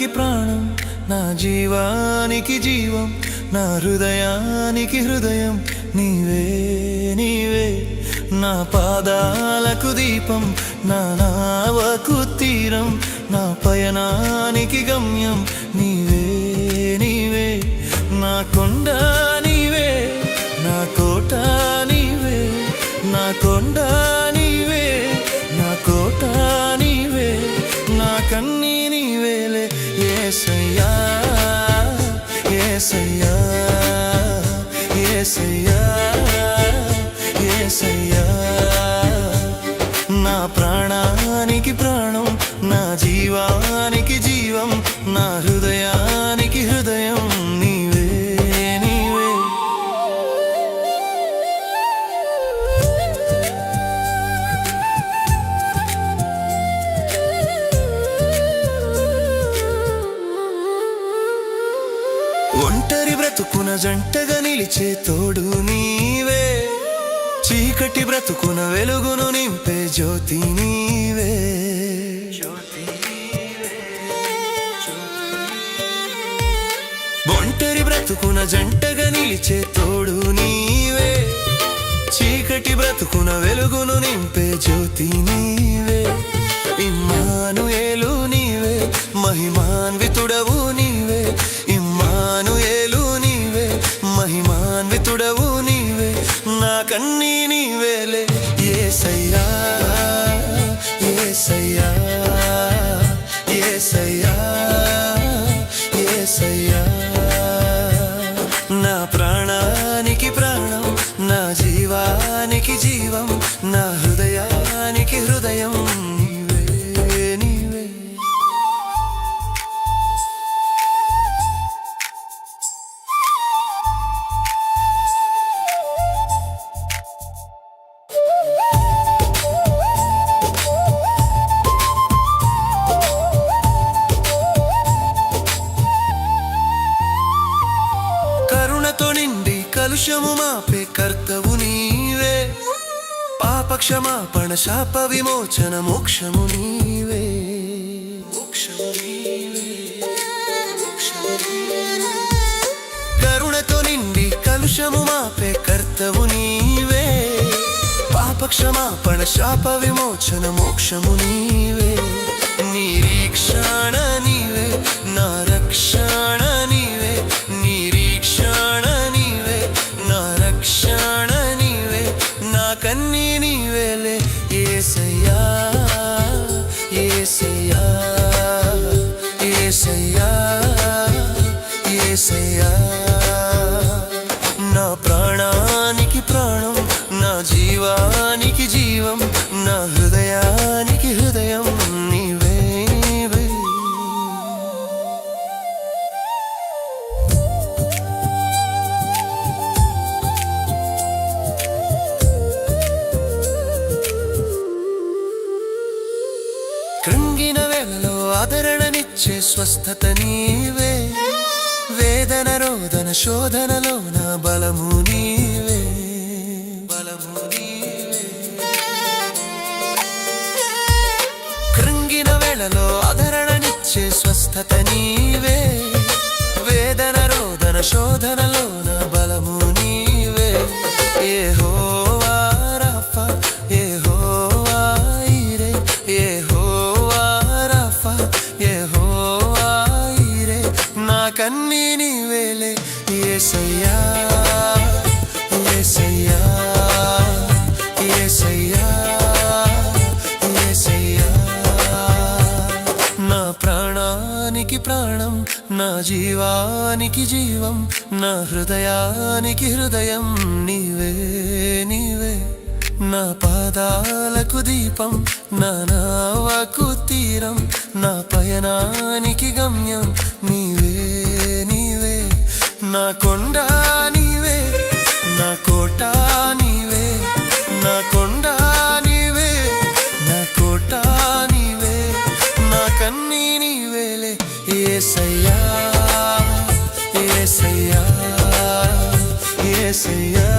ప్రాణానికి ప్రాణం, నా జీవానికి జీవం, నా హృదయానికి హృదయం నీవే నీవే. నా పాదాలకు దీపం, నా నావకు తీరం, నా పయనానికి గమ్యం నీవే నీవే. నా కొండ నీవే, నా కోట నీవే, నా కొండ నీవే, నా కోట నీవే, నా కన్నీ నీవేలే యేసయ్యా యేసయ్యా యేసయ్యా యేసయ్యా. నా ప్రాణానికి ప్రాణం, నా జీవానికి జీవం, నా హృదయానికి హృదయం నీవే నీవే. ఒంటరి బ్రతుకున జంటగా నిలిచే తోడు నీవే, చీకటి బ్రతుకున వెలుగును నింపే జ్యోతి నీవే. ఒంటరి బ్రతుకున జంటగా నిలిచే తోడు నీవే, చీకటి బ్రతుకున వెలుగును నింపే జ్యోతి నీవే. ఇమ్మానుయేలు నీవే, మహిమాన్వితుడవు నీవే, ఇమ్మానుయేలు నీవే, మహిమాన్వితుడవు నీవే, నా కన్నీ నీవేలే యేసయ్యా యేసయ్యా యేసయ్యా యేసయ్యా. నా ప్రాణానికి ప్రాణం, నా జీవానికి జీవం, నా హృదయానికి హృదయం నీవే నీవే. కరుణతో నిండి కలుషము మాపే కర్తవు నీవే, పాపక్షమాపణ శాప విమోచన మోక్షము నీవే. కరుణతో నిండి కలుషము మాపే కర్తవు నీవే, పాపక్షమాపణ శాప విమోచన మోక్షము నీవే. నిరీక్షణ నీవే, నా రక్షణ నీవే, నిరీక్షణ నీవే, నా రక్షణ నీవే, నా కన్నీ నీవేలే యేసయ్యా యేసయ్యా యేసయ్యా యేసయ్యా. నా ప్రాణానికి ప్రాణం, నా జీవానికి జీవం, నా హృదయానికి హృదయం నీవే నీవే. కృంగిన వేళలో ఆదరణనిచ్చే స్వస్థత నీవే, వేదన రోదన శోధనలో నా బలము నీవే బలము నీవే. కృంగిన వేళలో ఆదరణనిచ్చే స్వస్థత నీవే, వేదన రోదన శోధనలో నా బలము నీవే. యెహోవా రాఫా, యెహోవా ఈరే, యెహోవా రాఫా, యెహోవా ఈరే, నా కన్నీ నీవేలే యేసయ్యా యేసయ్యా యేసయ్యా యేసయ్యా. నా ప్రాణానికి ప్రాణం, నా జీవానికి జీవం, నా హృదయానికి హృదయం నీవే నీవే. నా పాదాలకు దీపం, నా నావకు తీరం, నా పయనానికి గమ్యం నీవే నీవే. నా కొండ నీవే, నా కోట నీవే, నా కొండ నీవే, నా కోట నీవే, నా కన్నీ నీవేలే యేసయ్యా యేసయ్యా యేసయ్యా